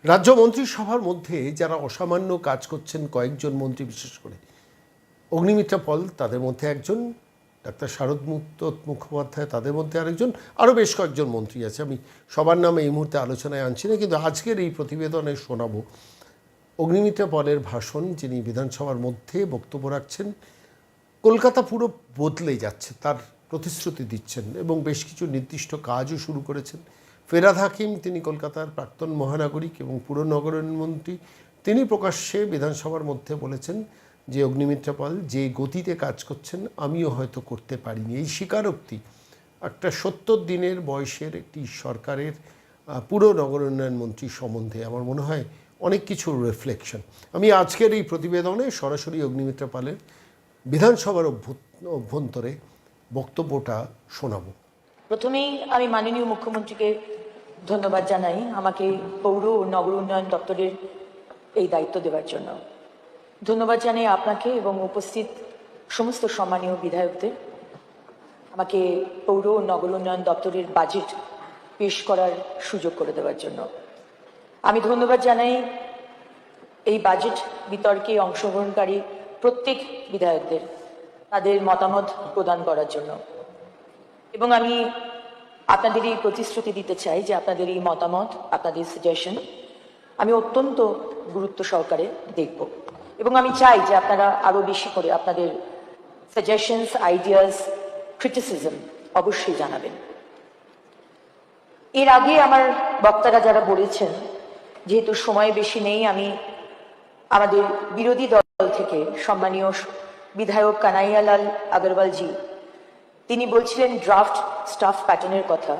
রাজ্য মন্ত্রিসভার মধ্যে যারা অসামান্য কাজ করছেন কয়েকজন মন্ত্রী, বিশেষ করে অগ্নিমিত্রা পল তাদের মধ্যে একজন, ডাক্তার শারদ মুখোপাধ্যায় তাদের মধ্যে আরেকজন, আরও বেশ কয়েকজন মন্ত্রী আছে। আমি সবার নামে এই মুহূর্তে আলোচনায় আনছি না, কিন্তু আজকের এই প্রতিবেদনে শোনাবো অগ্নিমিত্রা পলের ভাষণ, যিনি বিধানসভার মধ্যে বক্তব্য রাখছেন। কলকাতা পুরো বদলে যাচ্ছে তার প্রতিশ্রুতি দিচ্ছেন এবং বেশ কিছু নির্দিষ্ট কাজও শুরু করেছেন। ফেরাদ হাকিম, তিনি কলকাতার প্রাক্তন মহানাগরিক এবং পুর নগরায়ণ মন্ত্রী, তিনি প্রকাশ্যে বিধানসভার মধ্যে বলেছেন যে অগ্নিমিত্রা পল যে গতিতে কাজ করছেন আমিও হয়তো করতে পারিনি। এই স্বীকারোক্তি একটা ৭০ দিনের বয়সের একটি সরকারের পুর নগরোন্নয়ন মন্ত্রী সম্বন্ধে আমার মনে হয় অনেক কিছু রিফ্লেকশন। আমি আজকের এই প্রতিবেদনে সরাসরি অগ্নিমিত্রা পালের বিধানসভার অভ্যন্তরে বক্তব্যটা শোনাবো। প্রথমেই আমি মাননীয় মুখ্যমন্ত্রীকে ধন্যবাদ জানাই আমাকে পৌর ও নগর উন্নয়ন দপ্তরের এই দায়িত্ব দেওয়ার জন্য। ধন্যবাদ জানাই আপনাকে এবং উপস্থিত সমস্ত সম্মানীয় বিধায়কদের আমাকে পৌর ও নগর উন্নয়ন দপ্তরের বাজেট পেশ করার সুযোগ করে দেওয়ার জন্য। আমি ধন্যবাদ জানাই এই বাজেট বিতর্কে অংশগ্রহণকারী প্রত্যেক বিধায়কদের তাদের মতামত প্রদান করার জন্য। এবং আমি আপনাদের এই প্রতিশ্রুতি দিতে চাই যে আপনাদের এই মতামত, আপনাদের সাজেশন আমি অত্যন্ত গুরুত্ব সহকারে দেখব এবং আমি চাই যে আপনারা আরো বেশি করে আপনাদের সাজেশনস, আইডিয়াস, ক্রিটিসিজম অবশ্যই জানাবেন। এর আগে আমার বক্তারা যারা বলেছেন, যেহেতু সময় বেশি নেই, আমি আমাদের বিরোধী দল থেকে সম্মানীয় বিধায়ক কানাইয়ালাল আগরওয়ালজি, তিনি বলছিলেন ড্রাফট স্টাফ প্যাটার্নের কথা।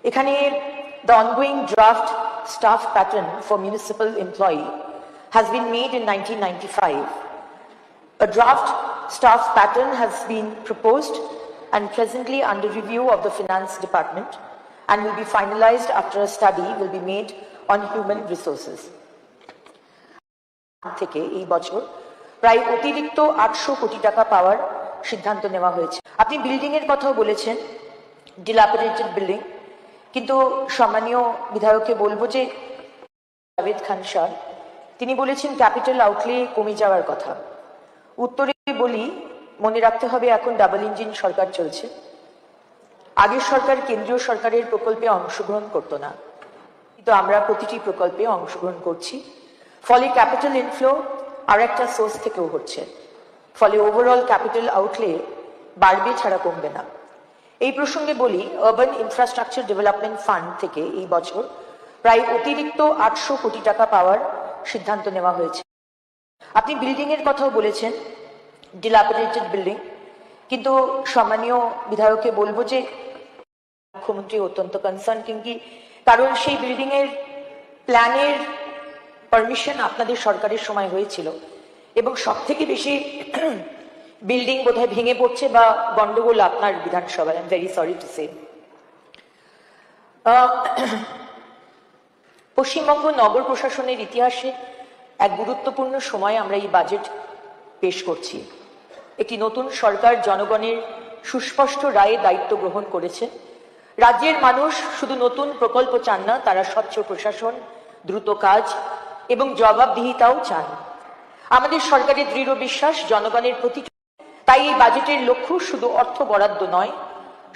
এখানে the ongoing draft staff pattern for municipal employee has been made in 1995. A draft staff pattern has been proposed and presently under review of the finance department and will be finalized after a study will be made on human resources. থেকে এই বছর প্রায় অতিরিক্ত 800 কোটি টাকা পাওয়ার সিদ্ধান্ত নেওয়া হয়েছে। আপনি বিল্ডিং এর কথাও বলেছেন, ডিলাপিডেটেড বিল্ডিং, কিন্তু সম্মানীয় বিধায়ককে বলবো যে জাভেদ খান স্যার তিনি বলেছেন ক্যাপিটাল আউটলে কমে যাওয়ার কথা। উত্তরে বলি, মনে রাখতে হবে এখন ডাবল ইঞ্জিন সরকার চলছে। আগের সরকার কেন্দ্রীয় সরকারের প্রকল্পে অংশগ্রহণ করতো না, কিন্তু আমরা প্রতিটি প্রকল্পে অংশগ্রহণ করছি। ফলে ক্যাপিটাল ইনফ্লো আর একটা সোর্স থেকেও হচ্ছে, ফলে ওভারঅল ক্যাপিটাল আউটলে বাড়বে ছাড়া কমবে না। এই প্রসঙ্গে বলি, আরবান ইনফ্রাস্ট্রাকচার ডেভেলপমেন্ট ফান্ড থেকে এই বছর প্রায় অতিরিক্ত 800 কোটি টাকা পাওয়ার সিদ্ধান্ত নেওয়া হয়েছে। আপনি বিল্ডিং এর কথাও বলেছেন, ডিলাপিডেটেড বিল্ডিং, কিন্তু সম্মানীয় বিধায়ককে বলবো যে মুখ্যমন্ত্রী অত্যন্ত কনসার্ন, কিন্তু কারণ সেই বিল্ডিং এর প্ল্যানের পারমিশন আপনাদের সরকারের সময় হয়েছিল এবং সব থেকে বেশি বিল্ডিং বোধহয় ভেঙে পড়ছে বা গন্ডগোল আপনার বিধানসভায়। I am very sorry to say. Paschimbanga নগর প্রশাসনের ইতিহাসে এক গুরুত্বপূর্ণ সময় আমরা এই বাজেট পেশ করছি। একটি নতুন সরকার জনগণের সুস্পষ্ট রায়ে দায়িত্ব গ্রহণ করেছে। রাজ্যের মানুষ শুধু নতুন প্রকল্প চান না, তারা স্বচ্ছ প্রশাসন, দ্রুত কাজ এবং জবাবদিহিতাও চান। আমাদের সরকারের দৃঢ় বিশ্বাস জনগণের প্রতি, তাই এই বাজেটের লক্ষ্য শুধু অর্থ বরাদ্দ নয়,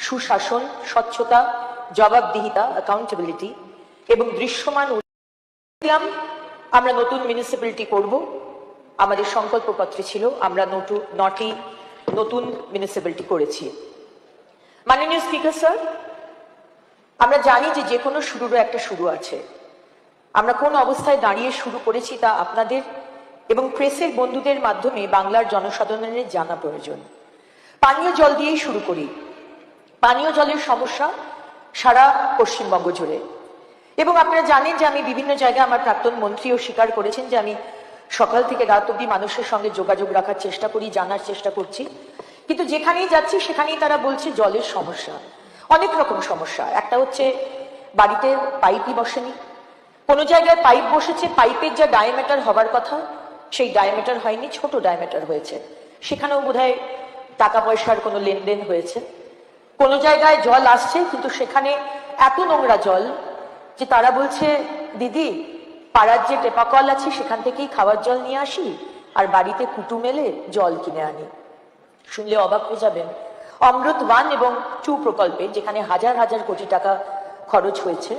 সুশাসন, স্বচ্ছতা, জবাবদিহিতা, অ্যাকাউন্টেবিলিটি এবং দৃশ্যমান। আমরা নতুন মিউনিসিপ্যালিটি করব, আমাদের সংকল্পপত্রে ছিল, আমরা 9টি নতুন মিউনিসিপ্যালিটি করেছি। মাননীয় স্পিকার স্যার, আমরা জানি যে কোনো শুরুরও একটা শুরু আছে। আমরা কোন অবস্থায় দাঁড়িয়ে শুরু করেছি তা আপনাদের এবং প্রেসের বন্ধুদের মাধ্যমে বাংলার জনসাধারণের জানা প্রয়োজন। পানীয় জল দিয়েই শুরু করি। পানীয় জলের সমস্যা সারা পশ্চিমবঙ্গ জুড়ে, এবং আপনারা জানেন যে আমি বিভিন্ন জায়গায়, আমার প্রাক্তন মন্ত্রীও স্বীকার করেছেন যে আমি সকাল থেকে রাত অব্দি মানুষের সঙ্গে যোগাযোগ রাখার চেষ্টা করি, জানার চেষ্টা করছি, কিন্তু যেখানেই যাচ্ছি সেখানেই তারা বলছে জলের সমস্যা, অনেক রকম সমস্যা। একটা হচ্ছে বাড়িতে পাইপই বসেনি, কোনো জায়গায় পাইপ বসেছে, পাইপের যা ডায়ামিটার হবার কথা সেই ডায়ামিটার হয়নি, ছোট ডায়ামিটার হয়েছে, সেখানেও বোধহয় টাকা পয়সার কোনো লেনদেন হয়েছে। কোনো জায়গায় জল আসছে কিন্তু সেখানে এত নোংরা জল যে তারা বলছে দিদি পাড়ার যে টেপাকল আছে সেখান থেকেই খাওয়ার জল নিয়ে আসি আর বাড়িতে কুটু মেলে জল কিনে আনি। শুনলে অবাক হয়ে যাবেন, অমৃত 1 এবং 2 প্রকল্পে যেখানে হাজার হাজার কোটি টাকা খরচ হয়েছে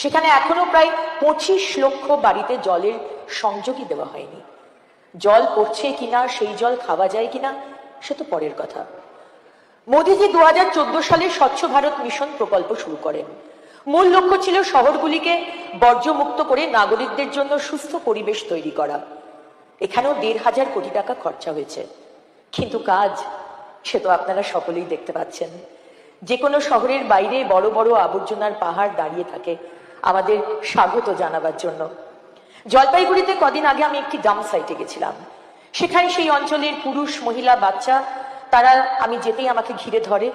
সেখানে এখনো প্রায় 25 লক্ষ বাড়িতে জলের সংযোগই দেওয়া হয়নি। জল পড়ছে কিনা, সেই জল খাওয়া যায় কিনা সে তো পরের কথা। মোদীজি 2014 সালে স্বচ্ছ ভারত মিশন প্রকল্প শুরু করেন। মূল লক্ষ্য ছিল শহরগুলিকে বর্জ্যমুক্ত করে নাগরিকদের জন্য সুস্থ পরিবেশ তৈরি করা। এখানেও 1,500 কোটি টাকা খরচা হয়েছে, কিন্তু কাজ সে তো আপনারা সকলেই দেখতে পাচ্ছেন। যে কোনো শহরের বাইরে বড় বড় আবর্জনার পাহাড় দাঁড়িয়ে থাকে আমাদের স্বাগত জানাবার জন্য। জলপাইগুড়িতে কদিন আগে আমি একটি ডাম্প সাইটে গেছিলাম। সেখানে সেই অঞ্চলের পুরুষ, মহিলা, বাচ্চা তারা আমি যেতেই আমাকে ঘিরে ধরে।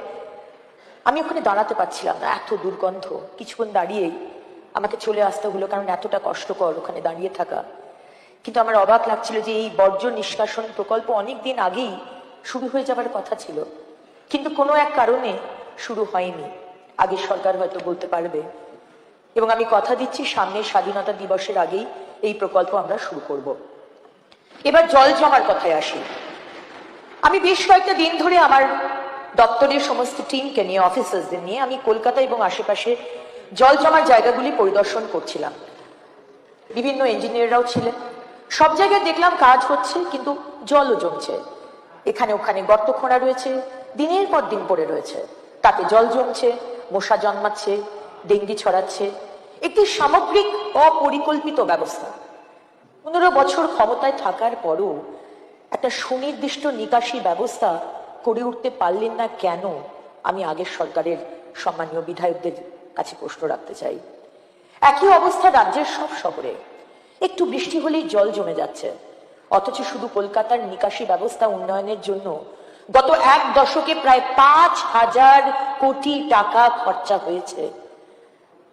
আমি ওখানে দাঁড়াতে পারছিলাম না, এত দুর্গন্ধ। কিছুক্ষণ দাঁড়িয়েই আমাকে চলে আসতে হলো, কারণ এতটা কষ্টকর ওখানে দাঁড়িয়ে থাকা। কিন্তু আমার অবাক লাগছিল যে এই বর্জ্য নিষ্কাশন প্রকল্প অনেক দিন আগেই শুরু হয়ে যাবার কথা ছিল, কিন্তু কোনো এক কারণে শুরু হয়নি। আগের সরকার হয়তো বলতে পারবে। এবং আমি কথা দিচ্ছি সামনের স্বাধীনতা দিবসের আগেই এই প্রকল্প আমরা শুরু করব। এবার জল জমার কথায় আসি। আমি বেশ কয়েকটা দিন ধরে আমার দপ্তরের সমস্ত টিমকে নিয়ে, অফিসার্সদের নিয়ে আমি কলকাতা এবং আশেপাশে জল জমার জায়গাগুলি পরিদর্শন করছিলাম। বিভিন্ন ইঞ্জিনিয়াররাও ছিলেন। সব জায়গায় দেখলাম কাজ হচ্ছে, কিন্তু জলও জমছে। এখানে ওখানে গর্ত খোঁড়া রয়েছে, দিনের পর দিন পড়ে রয়েছে, তাতে জল জমছে, মশা জন্মাচ্ছে, ডেঙ্গি ছড়াচ্ছে। একটি সামগ্রিক অপরিকল্পিত ব্যবস্থা। 15 বছর ক্ষমতায় থাকার পরও একটা সুনির্দিষ্ট নিকাশি ব্যবস্থা করে উঠতে পারলেন না কেন, আমি আগের সরকারের সম্মানীয় বিধায়কদের কাছে প্রশ্ন রাখতে চাই। একই অবস্থা রাজ্যের সব শহরে। একটু বৃষ্টি হলেই জল জমে যাচ্ছে, অথচ শুধু কলকাতার নিকাশি ব্যবস্থা উন্নয়নের জন্য গত 1 দশকে প্রায় 5,000 কোটি টাকা খরচা হয়েছে।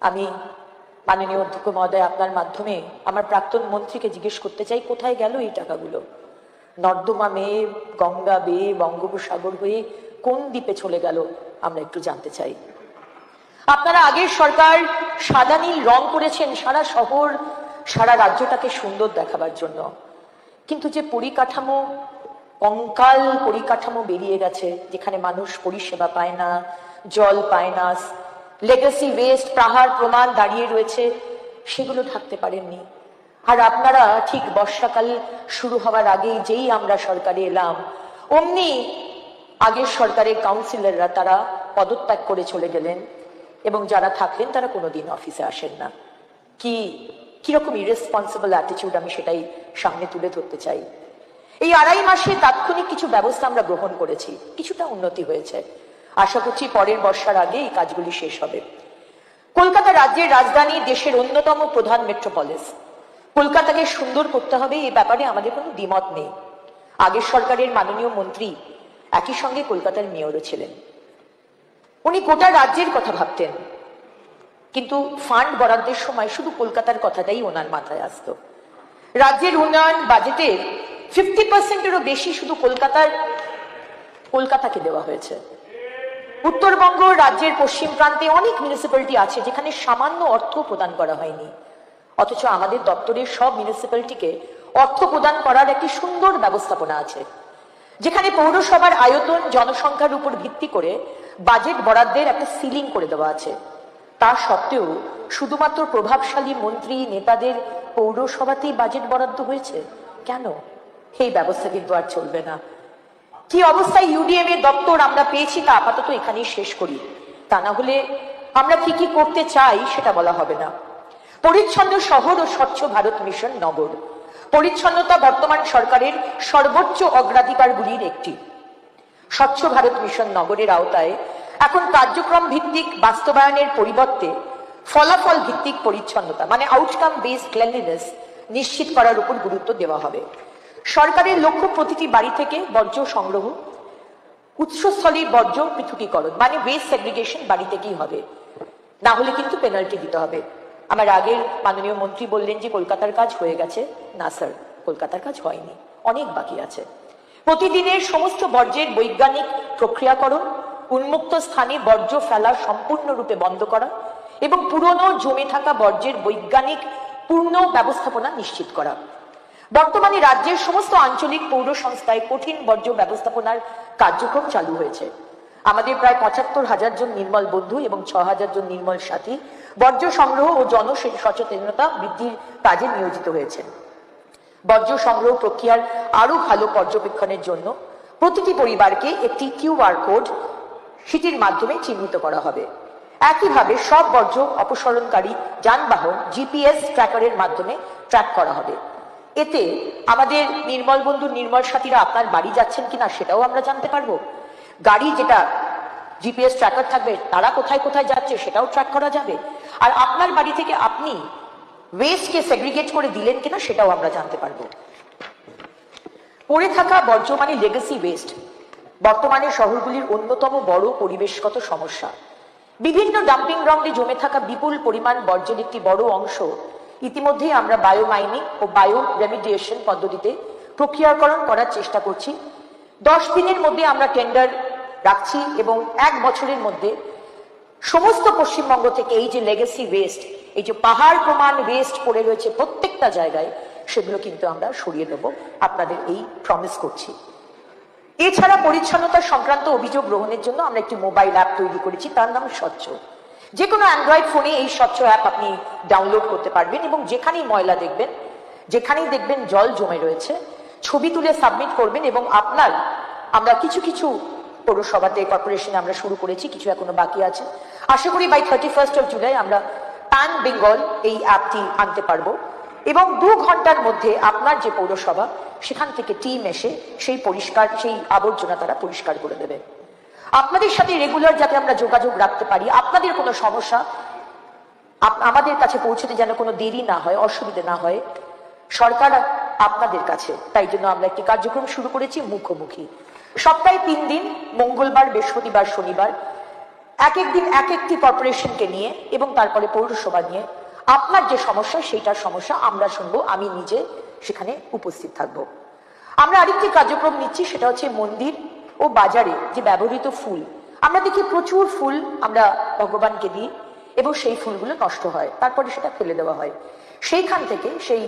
আমি মাননীয় অধ্যক্ষ মহোদয় আপনার মাধ্যমে আমার প্রাক্তন মন্ত্রীকে জিজ্ঞেস করতে চাই, কোথায় গেল এই টাকাগুলো? নর্দমা মেয়ে, গঙ্গা বেয়ে, বঙ্গোপসাগর হয়ে কোন দ্বীপে চলে গেল আমরা একটু জানতে চাই। আপনারা আগের সরকার সাদা নীল রং করেছেন সারা শহর, সারা রাজ্যটাকে সুন্দর দেখাবার জন্য, কিন্তু যে পরিকাঠামো, কঙ্কাল পরিকাঠামো বেরিয়ে গেছে, যেখানে মানুষ পরিষেবা পায় না, জল পায় না, লেগাসি ওয়েস্ট পাহাড় প্রমাণ দাঁড়িয়ে রয়েছে, সেগুলো ঢাকতে পারেননি। আর আপনারা ঠিক বর্ষাকাল শুরু হওয়ার আগেই, যেই আমরা সরকারে এলাম, অমনি আগের সরকারের কাউন্সিলররা তারা পদত্যাগ করে চলে গেলেন, এবং যারা থাকলেন তারা কোনোদিন অফিসে আসেন না। কিরকম ইরেসপন্সিবল অ্যাটিটিউড, আমি সেটাই সামনে তুলে ধরতে চাই। এই 2.5 মাসে তাৎক্ষণিক কিছু ব্যবস্থা আমরা গ্রহণ করেছি, কিছুটা উন্নতি হয়েছে। আশা করছি পরের বর্ষার আগে এই কাজগুলি শেষ হবে। কলকাতা রাজ্যের রাজধানী, দেশের অন্যতম প্রধান মেট্রোপলিস। কলকাতাকে সুন্দর করতে হবে, এই ব্যাপারে আমাদের কোনো দ্বিমত নেই। আগের সরকারের মাননীয় মন্ত্রী একই সঙ্গে কলকাতার মেয়রও ছিলেন। উনি গোটা রাজ্যের কথা ভাবতেন, কিন্তু ফান্ড বরাদ্দের সময় শুধু কলকাতার কথাটাই ওনার মাথায় আসতো। রাজ্যের উন্নয়ন বাজেটের 50%-এরও বেশি শুধু কলকাতাকে দেওয়া হয়েছে। উত্তরবঙ্গ রাজ্যের পশ্চিম প্রান্তে অনেক মিউনিসিপ্যালিটি আছে যেখানে সামান্য অর্থ প্রদান করা হয়নি, অথচ আমাদের দপ্তরের সব মিউনিসিপ্যালিটিকে অর্থ প্রদান করার একটি সুন্দর ব্যবস্থাপনা আছে, যেখানে পৌরসভার আয়তন, জনসংখ্যার উপর ভিত্তি করে বাজেট বরাদ্দের একটা সিলিং করে দেওয়া আছে। তা সত্ত্বেও শুধুমাত্র প্রভাবশালী মন্ত্রী নেতাদের পৌরসভাতেই বাজেট বরাদ্দ হয়েছে। কেন? এই ব্যবস্থা কিন্তু আর চলবে না। কি অবস্থায় ইউডিএম এর দপ্তর আমরা পেয়েছি তা আপাতত এখানেই শেষ করি, তা না হলে আমরা কি কি করতে চাই সেটা বলা হবে না। পরিচ্ছন্ন শহর ও স্বচ্ছ ভারত মিশন নগর। পরিচ্ছন্নতা বর্তমান সরকারের সর্বোচ্চ অগ্রাধিকারগুলির একটি। স্বচ্ছ ভারত মিশন নগরের আওতায় এখন কার্যক্রম ভিত্তিক বাস্তবায়নের পরিবর্তে ফলাফল ভিত্তিক পরিচ্ছন্নতা, মানে আউটকাম বেসড ক্লিনলিনেস নিশ্চিত করার উপর গুরুত্ব দেওয়া হবে। সরকারের লক্ষ্য প্রতিটি বাড়ি থেকে বর্জ্য সংগ্রহ, উৎসস্থলী বর্জ্য পৃথকীকরণ, মানে ওয়েস্ট সেগ্রিগেশন বাড়ি থেকেই হবে, না হলে কিন্তু পেনাল্টি দিতে হবে। আমার আগের মাননীয় মন্ত্রী বললেন যে কলকাতার কাজ হয়ে গেছে। না স্যার, কলকাতার কাজ হয়নি, অনেক বাকি আছে। প্রতিদিনের সমস্ত বর্জ্যের বৈজ্ঞানিক প্রক্রিয়াকরণ, উন্মুক্ত স্থানে বর্জ্য ফেলা সম্পূর্ণরূপে বন্ধ করা এবং পুরনো জমে থাকা বর্জ্যের বৈজ্ঞানিক পূর্ণ ব্যবস্থাপনা নিশ্চিত করা। বর্তমানে রাজ্যের সমস্ত আঞ্চলিক পৌর সংস্থায় কঠিন বর্জ্য ব্যবস্থাপনার কার্যক্রম চালু হয়েছে। আমাদের প্রায় ৭৫,০০০ জন নির্মল বন্ধু এবং ৬,০০০ জন নির্মল সাথী বর্জ্য সংগ্রহ ও জনসচেতনতা বৃদ্ধির কাজে নিয়োজিত হয়েছেন। বর্জ্য সংগ্রহ প্রক্রিয়ার আরো ভালো পর্যবেক্ষণের জন্য প্রতিটি পরিবারকে একটি QR কোড সিটির মাধ্যমে চিহ্নিত করা হবে। একইভাবে সব বর্জ্য অপসারণকারী যানবাহন GPS ট্র্যাকারের মাধ্যমে ট্র্যাক করা হবে। এতে আমাদের নির্মল বন্ধু নির্মল সাথীরা আপনার বাড়ি যাচ্ছেন কিনা সেটাও আমরা জানতে পারবো। গাড়ি যেটা GPS ট্র্যাকার থাকবে তারা কোথায় কোথায় যাচ্ছে সেটাও ট্র্যাক করা যাবে। আর আপনার বাড়ি থেকে আপনি ওয়েস্টকে সেগ্রিগেট করে দিলেন কিনা সেটাও আমরা জানতে পারবো। পড়ে থাকা বর্জ্য মানে লেগাসি ওয়েস্ট বর্তমানে শহরগুলির অন্যতম বড় পরিবেশগত সমস্যা। বিভিন্ন ডাম্পিং গ্রাউন্ডে জমে থাকা বিপুল পরিমাণ বর্জ্যের একটি বড় অংশ ইতিমধ্যেই আমরা বায়োমাইনিং ও বায়ো রেমিডিয়েশন পদ্ধতিতে প্রক্রিয়াকরণ করার চেষ্টা করছি। 10 দিনের মধ্যে আমরা টেন্ডার রাখছি এবং 1 বছরের মধ্যে সমস্ত পশ্চিমবঙ্গ থেকে এই যে লেগেসি ওয়েস্ট, এই যে পাহাড় প্রমাণ ওয়েস্ট পড়ে রয়েছে প্রত্যেকটা জায়গায়, সেগুলো কিন্তু আমরা সরিয়ে দেব, আপনাদের এই প্রমিস করছি। এছাড়া পরিচ্ছন্নতা সংক্রান্ত অভিযোগ গ্রহণের জন্য আমরা একটি মোবাইল অ্যাপ তৈরি করেছি, তার নাম স্বচ্ছ। যে কোনো অ্যান্ড্রয়েড ফোনে এই স্বচ্ছ অ্যাপ আপনি ডাউনলোড করতে পারবেন এবং যেখানেই ময়লা দেখবেন, যেখানেই দেখবেন জল জমে রয়েছে, ছবি তুলে সাবমিট করবেন এবং আমরা কিছু কিছু পৌরসভাতে কর্পোরেশনে আমরা শুরু করেছি, কিছু এখনো বাকি আছে। আশা করি বাই 31 জুলাই আমরা প্যান বেঙ্গল এই অ্যাপটি আনতে পারবো এবং 2 ঘন্টার মধ্যে আপনার যে পৌরসভা সেখান থেকে টিম এসে সেই আবর্জনা তারা পরিষ্কার করে দেবে। আপনাদের সাথে রেগুলার যাতে আমরা যোগাযোগ রাখতে পারি, আপনাদের কোনো সমস্যা আমাদের কাছে পৌঁছতে যেন কোনো দেরি না হয়, অসুবিধা না হয়, সরকার আপনাদের কাছে, তাই জন্য আমরা একটি কার্যক্রম শুরু করেছি মুখোমুখি। সপ্তাহে 3 দিন, মঙ্গলবার, বৃহস্পতিবার, শনিবার, এক দিন এক একটি কর্পোরেশনকে নিয়ে এবং তারপরে পৌরসভা নিয়ে আপনার যে সমস্যা সেইটার সমস্যা আমরা শুনবো, আমি নিজে সেখানে উপস্থিত থাকবো। আমরা আরেকটি কার্যক্রম নিচ্ছি, সেটা হচ্ছে মন্দির ও বাজারে যে ব্যবহৃত ফুল, আমরা দেখি প্রচুর ফুল আমরা ভগবানকে দিই এবং সেই ফুলগুলো নষ্ট হয়, তারপরে সেটা ফেলে দেওয়া হয়। সেইখান থেকে সেই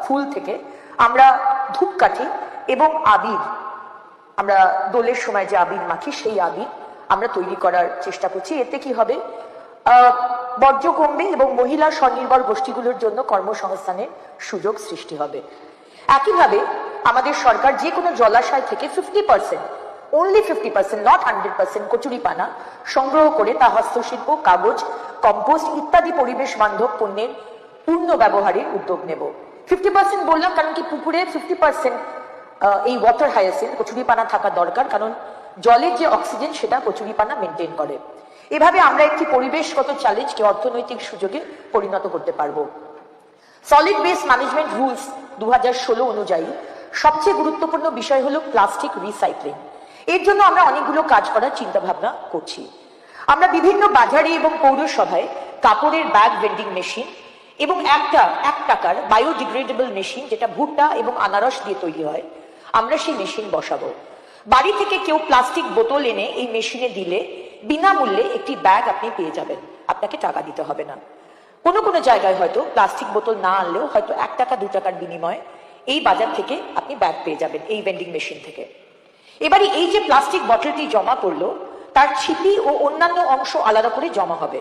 ফুল থেকে আমরা ধূপকাঠি এবং আবির, আমরা দোলের সময় যে আবির মাখি সেই আবির আমরা তৈরি করার চেষ্টা করছি। এতে কি হবে, বর্জ্য কমবে এবং মহিলা স্বনির্ভর গোষ্ঠীগুলোর জন্য কর্মসংস্থানের সুযোগ সৃষ্টি হবে। একইভাবে আমাদের সরকার যে কোনো জলাশয় থেকে 50%, only 50%, not 100% কচুরিপানা সংগ্রহ করে তা হস্তশিল্প, কাগজ, কম্পোস্ট ইত্যাদি পরিবেশ বান্ধব পণ্যের পূর্ণ ব্যবহারের উদ্যোগ নেব। 50% বললাম কারণ কি পুকুরে 50% এই ওয়াটার হায়াসিন কচুরিপানা থাকা দরকার, কারণ জলের যে অক্সিজেন সেটা কচুরিপানা মেনটেন করে। এভাবে আমরা একটি পরিবেশগত চ্যালেঞ্জকে অর্থনৈতিক সুযোগে পরিণত করতে পারবো। সলিড ওয়েস্ট ম্যানেজমেন্ট রুলস 2016 অনুযায়ী সবচেয়ে গুরুত্বপূর্ণ বিষয় হলো প্লাস্টিক রিসাইক্লিং। এর জন্য আমরা অনেকগুলো কাজ করার চিন্তা ভাবনা করছি। আমরা বিভিন্ন বাজারে এবং পৌরসভায় কাপড়ের ব্যাগ ভেন্ডিং মেশিন এবং 1 টাকার বায়োডিগ্রেডেবল মেশিন, যেটা ভুট্টা এবং আনারস দিয়ে তৈরি হয়, আমরা সেই মেশিন বসাবো। বাড়ি থেকে কেউ প্লাস্টিক বোতল এনে এই মেশিনে দিলে বিনামূল্যে একটি ব্যাগ আপনি পেয়ে যাবেন, আপনাকে টাকা দিতে হবে না। কোনো কোনো জায়গায় হয়তো প্লাস্টিক বোতল না আনলেও হয়তো 1 টাকা 2 টাকার বিনিময়ে এই বাজার থেকে আপনি ব্যাগ পেয়ে যাবেন এই ভেন্ডিং মেশিন থেকে। এবারে এই যে প্লাস্টিক বটলটি জমা করলো তার ছিপি ও অন্যান্য অংশ আলাদা করে জমা হবে।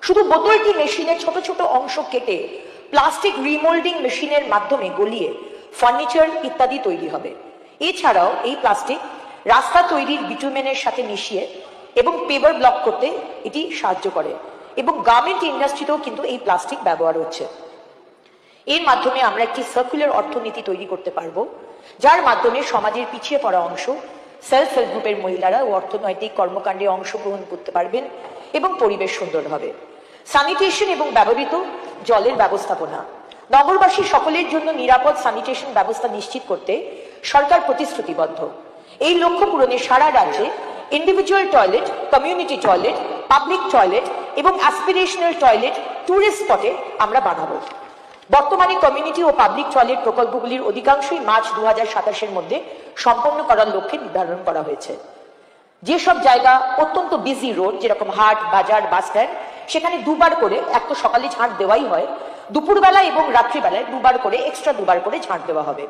শুধু বোতলটি মেশিনের ছোট ছোট অংশ কেটে প্লাস্টিক রিমোল্ডিং মেশিনের মাধ্যমে গলিয়ে ফার্নিচার ইত্যাদি তৈরি হবে। এছাড়াও এই প্লাস্টিক রাস্তা তৈরির বিটুমেনের সাথে মিশিয়ে এবং পেভার ব্লক করতে এটি সাহায্য করে এবং গার্মেন্ট ইন্ডাস্ট্রিতেও কিন্তু এই প্লাস্টিক ব্যবহার হচ্ছে। এর মাধ্যমে আমরা একটি সার্কুলার অর্থনীতি তৈরি করতে পারবো, যার মাধ্যমে সমাজের পিছিয়ে পড়া অংশ, সেলফ হেল্প গ্রুপের মহিলারা ও অর্থনৈতিক কর্মকাণ্ডে অংশগ্রহণ করতে পারবেন এবং পরিবেশ সুন্দর হবে। স্যানিটেশন এবং ব্যবহৃত জলের ব্যবস্থাপনা, নগরবাসী সকলের জন্য নিরাপদ স্যানিটেশন ব্যবস্থা নিশ্চিত করতে সরকার প্রতিশ্রুতিবদ্ধ। এই লক্ষ্য পূরণে সারা রাজ্যে individual toilet, community toilet, public toilet এবং অ্যাসপিরেশনাল টয়লেট টুরিস্ট স্পটে আমরা বানাবো। বর্তমানে কমিউনিটি ও পাবলিক টয়লেট প্রকল্পগুলির অধিকাংশই মার্চ 2027-এর মধ্যে সম্পন্ন করার লক্ষ্যে নির্ধারণ করা হয়েছে। যেসব জায়গা অত্যন্ত বিজি রোড, যেরকম হাট, বাজার, বাস স্ট্যান্ড, সেখানে দুবার করে, এক তো সকালে ঝাঁট দেওয়াই হয়, দুপুরবেলা এবং রাত্রিবেলায় দুবার করে, এক্সট্রা দুবার করে ঝাঁট দেওয়া হবে।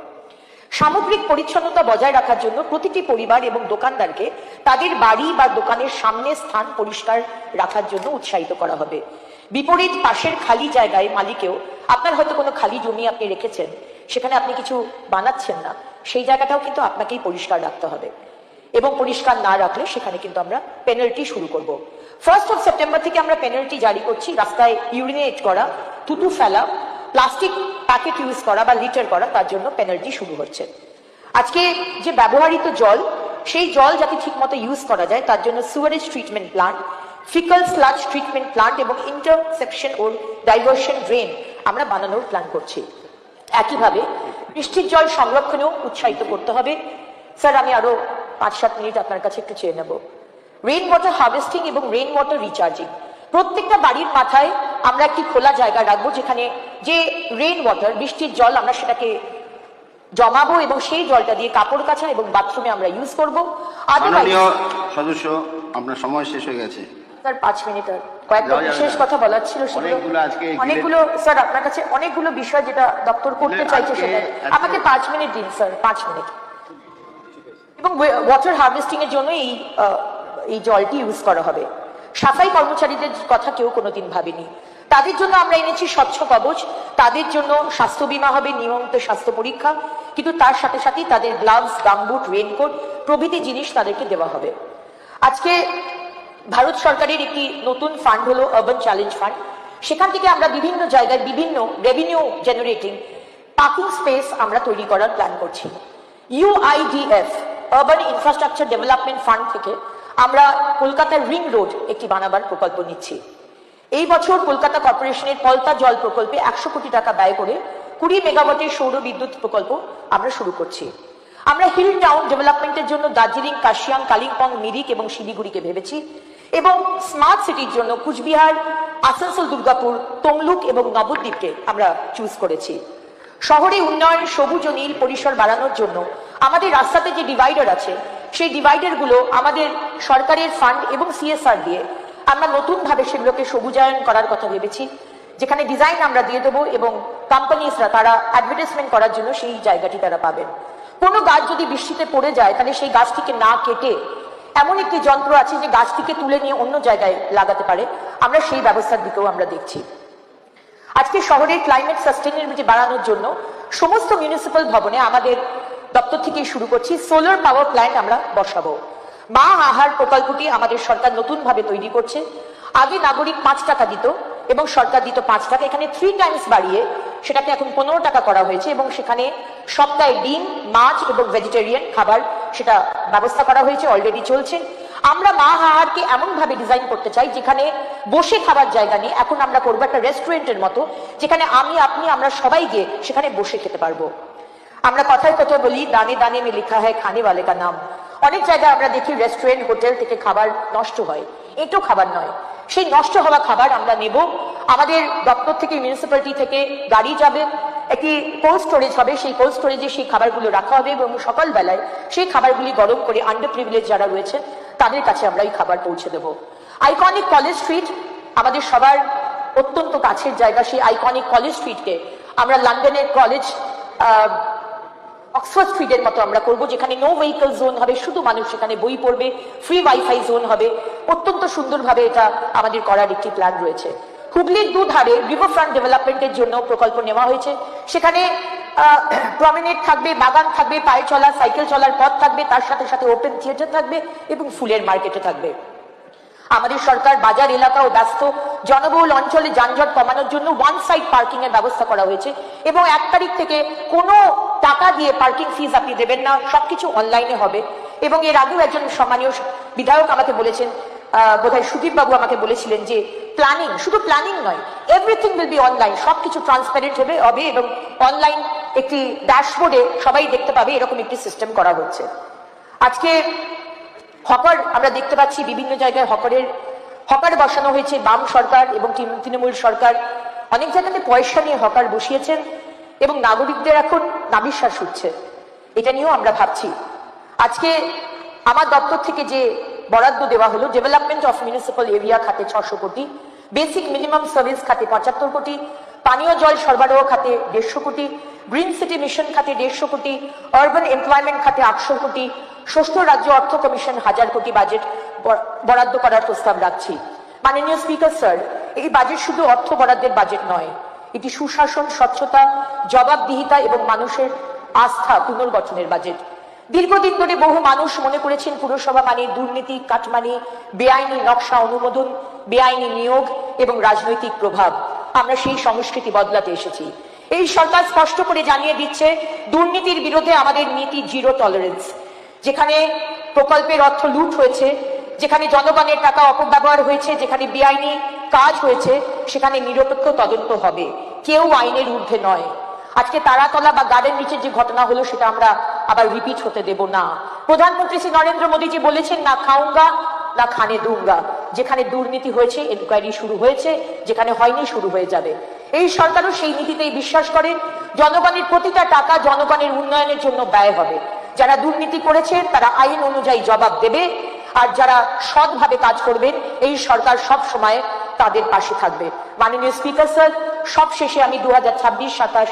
সামগ্রিক পরিচ্ছন্নতা বজায় রাখার জন্য প্রতিটি পরিবার এবং দোকানদারকে তাদের বাড়ি বা দোকানের সামনে স্থান পরিষ্কার রাখার জন্য উৎসাহিত করা হবে। বিপরীত পাশের খালি জায়গায় মালিকেও, আপনার হয়তো কোনো খালি জমি আপনি রেখেছেন, সেখানে আপনি কিছু বানাচ্ছেন না, সেই জায়গাটাও কিন্তু আপনাকেই পরিষ্কার রাখতে হবে, এবং পরিষ্কার না রাখলে সেখানে কিন্তু আমরা পেনাল্টি শুরু করব। 1 সেপ্টেম্বর থেকে আমরা পেনাল্টি জারি করছি। রাস্তায় ইউরিনেট করা, থুতু ফেলা, প্লাস্টিক প্যাকেট ইউজ করা বা লিটার করা, তার জন্য পেনাল্টি শুরু হচ্ছে। আজকে যে ব্যবহৃত জল, সেই জল যাতে ঠিক মতো ইউজ করা যায় তার জন্য Suarez treatment plant, faecal sludge treatment plant এবং ইন্টারসেপশন ও ডাইভার্সন ড্রেন আমরা বানানোর প্ল্যান করছি। একইভাবে বৃষ্টির জল সংরক্ষণেও উৎসাহিত করতে হবে। স্যার, আমি আরো 5-7 মিনিট আপনার কাছে একটু চেয়ে নেব। রেইন ওয়াটার হার্ভেস্টিং এবং রেইন ওয়াটার রিচার্জিং, প্রত্যেকটা বাড়ির মাথায় আমরা একটি খোলা জায়গা রাখবো, যেখানে যে রেইন ওয়াটার, বৃষ্টির জল, আমরা সেটাকে জমাবো এবং সেই জলটা দিয়ে কাপড় কাচা এবং বাথরুমে আমরা ইউজ করবো। মাননীয় সদস্য, আপনার সময় শেষ হয়ে গেছে। স্যার 5 মিনিট, আর কয়েকটা বিশেষ কথা বলার ছিল, অনেকগুলো স্যার আপনার কাছে অনেকগুলো বিষয় যেটা দপ্তর করতে চাইছে, সেটা আমাকে 5 মিনিট দিন স্যার, 5 মিনিট। এবং ওয়াটার হার্ভেস্টিং এর জন্য এই জলটি ইউজ করা হবে। সাফাই কর্মচারীদের কথা কেউ কোনোদিন ভাবেনি, তাদের জন্য আমরা এনেছি স্বচ্ছ কবচ, তাদের জন্য স্বাস্থ্য বীমা হবে, নিয়মিত স্বাস্থ্য পরীক্ষা, কিন্তু তার সাথে সাথেই তাদের গ্লাভস, গামবুট, রেইনকোট প্রভৃতি জিনিস তাদেরকে দেওয়া হবে। আজকে ভারত সরকারের একটি নতুন ফান্ড হলো আরবান চ্যালেঞ্জ ফান্ড। সেখান থেকে আমরা বিভিন্ন জায়গায় বিভিন্ন রেভিনিউ জেনারেটিং পার্কিং স্পেস আমরা তৈরি করার প্ল্যান করছি। UIDF urban infrastructure development fund থেকে আমরা কলকাতার রিং রোড একটি বানাবার প্রকল্প নিচ্ছি। এই বছর কলকাতা কর্পোরেশনের পলতা জল প্রকল্পে 100 কোটি টাকা ব্যয় করে 20 মেগাওয়াটের সৌর বিদ্যুৎ প্রকল্প আমরা শুরু করছি। আমরা হিল টাউন ডেভেলপমেন্টের জন্য দার্জিলিং, কার্শিয়াং, কালিম্পং, মিরিক এবং শিলিগুড়িকে ভেবেছি, এবং স্মার্ট সিটির জন্য কুচবিহার, আসানসোল, দুর্গাপুর, তমলুক এবং নবদ্বীপকে আমরা চুজ করেছি। শহরে উন্নয়ন, সবুজ ও নীল পরিসর বাড়ানোর জন্য আমাদের রাস্তাতে যে ডিভাইডার আছে, সেই ডিভাইডার গুলো আমাদের সরকারের ফান্ড এবং CSR দিয়ে আমরা নতুন ভাবে সেগুলোকে সবুজায়ন করার কথা ভেবেছি, যেখানে ডিজাইন আমরা দিয়ে দেবো এবং কোম্পানিজরা তারা অ্যাডভার্টাইজমেন্ট করার জন্য সেই জায়গাটি তারা পাবেন। কোনো গাছ যদি বৃষ্টিতে পড়ে যায়, তাহলে সেই গাছটিকে না কেটে এমন একটি যন্ত্র আছে যে গাছটিকে তুলে নিয়ে অন্য জায়গায় লাগাতে পারে, আমরা সেই ব্যবস্থার দিকেও আমরা দেখছি। আজকে শহরের ক্লাইমেট সাস্টেইনেবিলিটি বাড়ানোর জন্য সমস্ত মিউনিসিপ্যাল ভবনে আমাদের দপ্তর থেকেই শুরু করছি, সোলার পাওয়ার প্ল্যান্ট আমরা বসাবো। মা আহার প্রকল্পটি আমাদের সরকার নতুন ভাবে তৈরি করছে। আগে নাগরিক 5 টাকা দিত এবং সরকার দিত 5 টাকা, এখানে 3 টাইমস বাড়িয়ে সেটাকে এখন 15 টাকা করা হয়েছে, এবং সেখানে সপ্তাহে ডিম, মাছ এবং ভেজিটেরিয়ান খাবার সেটা ব্যবস্থা করা হয়েছে, অলরেডি চলছে। আমরা মা আহারকে এমন ভাবে ডিজাইন করতে চাই যেখানে বসে খাবার জায়গা নেই, এখন আমরা করবো একটা রেস্টুরেন্টের মতো, যেখানে আমি, আপনি, আমরা সবাই গিয়ে সেখানে বসে খেতে পারবো। আমরা কথায় কথা বলি, দানে দানে মে লিখা হয় খানে ওয়ালে কা নাম। অনেক জায়গায় আমরা দেখি রেস্টুরেন্ট, হোটেল থেকে খাবার নষ্ট হয়, এটাও খাবার নয়। সেই নষ্ট হওয়া খাবার আমরা নেব, আমাদের দপ্তর থেকে, মিউনিসিপ্যালিটি থেকে গাড়ি যাবে, একটি কোল্ড স্টোরেজ হবে, সেই কোল্ড স্টোরেজে সেই খাবারগুলো রাখা হবে এবং সকালবেলায় সেই খাবারগুলি গরম করে আন্ডার প্রিভিলেজ যারা রয়েছে তাদের কাছে আমরা এই খাবার পৌঁছে দেব। আইকনিক কলেজ স্ট্রিট আমাদের সবার অত্যন্ত কাছের জায়গা, সেই আইকনিক কলেজ স্ট্রিটকে আমরা লন্ডনের কলেজ অক্সফোর্ড স্ট্রিটের মতো আমরা করবো, যেখানে নো ভেহিকল জোন হবে, শুধু মানুষ সেখানে বই পড়বে, ফ্রি ওয়াইফাই জোন হবে। অত্যন্ত সুন্দরভাবে এটা আমাদের করার একটি প্ল্যান রয়েছে। হুগলির দুধারে রিভারফ্রন্ট ডেভেলপমেন্টের জন্য প্রকল্প নেওয়া হয়েছে, সেখানে প্রমেনেড থাকবে, বাগান থাকবে, পায়ে চলা, সাইকেল চলার পথ থাকবে, তার সাথে সাথে ওপেন থিয়েটার থাকবে এবং ফুলের মার্কেটও থাকবে। আমাদের সরকার বাজার এলাকা ও ব্যস্ত জনবহুল অঞ্চলে যানজট কমানোর জন্য ওয়ান সাইড পার্কিং এর ব্যবস্থা করা হয়েছে, এবং 1 তারিখ থেকে কোনো টাকা দিয়ে পার্কিং ফিজ আপনি দেবেন না, সবকিছু অনলাইনে হবে। এবং এর আগেও একজন সম্মানীয় বিধায়ক আমাকে বলেছেন, বোধহয় সুদীপ বাবু আমাকে বলেছিলেন যে প্ল্যানিং, শুধু প্ল্যানিং নয়, এভরিথিং উইল বি অনলাইন, সবকিছু ট্রান্সপারেন্ট হবে এবং অনলাইন একটি ড্যাশবোর্ডে সবাই দেখতে পাবে, এরকম একটি সিস্টেম করা হচ্ছে। আজকে হকার আমরা দেখতে পাচ্ছি, বিভিন্ন জায়গায় হকার বসানো হয়েছে, বাম সরকার এবং তৃণমূল সরকার অনেক জায়গাতে পয়সা নিয়ে হকার বসিয়েছেন এবং নাগরিকদের এখন নাবিশ্বাস হচ্ছে, এটা নিয়েও আমরা ভাবছি। আজকে আমার দপ্তর থেকে যে বরাদ্দ দেওয়া হলো, ডেভেলপমেন্ট অফ মিউনিসিপ্যাল এরিয়া খাতে 600 কোটি, বেসিক মিনিমাম সার্ভিস খাতে 75 কোটি, পানীয় জল সরবরাহ খাতে 150 কোটি, গ্রিন সিটি মিশন খাতে 150 কোটি, আরবান এমপ্লয়মেন্ট খাতে 800 কোটি, ষষ্ঠ রাজ্য অর্থ কমিশন 1000 কোটি বাজেট বরাদ্দ করার প্রস্তাব রাখছি। মাননীয় স্পিকার স্যার, এই বাজেট শুধু অর্থ বরাদ্দের বাজেট নয়, এটি সুশাসন, স্বচ্ছতা, জবাবদিহিতা এবং মানুষের আস্থা পুনর্গঠনের বাজেট। দীর্ঘদিন ধরে বহু মানুষ মনে করেছেন পুরসভা মানে দুর্নীতি, কাটমানি, বেআইনি নকশা অনুমোদন, বেআইনি নিয়োগ এবং রাজনৈতিক প্রভাব। আমরা সেই সংস্কৃতি বদলাতে এসেছি। এই সরকার স্পষ্ট করে জানিয়ে দিচ্ছে দুর্নীতির বিরুদ্ধে আমাদের নীতি জিরো টলারেন্স। যেখানে প্রকল্পের অর্থ লুট হয়েছে, যেখানে জনগণের টাকা অপব্যবহার হয়েছে, যেখানে বেআইনি কাজ হয়েছে, সেখানে নিরপেক্ষ তদন্ত হবে, কেউ আইনের ঊর্ধ্বে নয়। আজকে তারাতলা বা গার্ডেন রিচের যে ঘটনা হলো সেটা আমরা আবার রিপিট হতে দেব না। প্রধানমন্ত্রী শ্রী নরেন্দ্র মোদীজি বলেছেন, না খাউঙ্গা না খানে দুঙ্গা। যেখানে দুর্নীতি হয়েছে এনকোয়ারি শুরু হয়েছে, যেখানে হয়নি শুরু হয়ে যাবে। এই সরকারও সেই নীতিতেই বিশ্বাস করে। জনগণের প্রতিটা টাকা জনগণের উন্নয়নের জন্য ব্যয় হবে। যারা দুর্নীতি করেছে তারা আইন অনুযায়ী জবাব দেবে, আর যারা সৎভাবে কাজ করবেন এই সরকার সব সময় তাদের পাশে থাকবে। মাননীয় স্পিকার স্যার, সবশেষে আমি 2026-27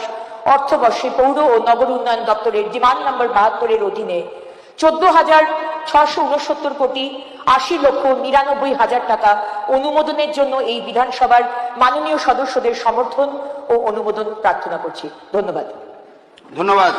অর্থবর্ষে পৌর ও নগর উন্নয়ন দপ্তরের ডিমান্ড নম্বর 72-এর অধীনে 14,669 কোটি 80,99,000 টাকা অনুমোদনের জন্য এই বিধানসভার মাননীয় সদস্যদের সমর্থন ও অনুমোদন প্রার্থনা করছি। ধন্যবাদ। ধন্যবাদ।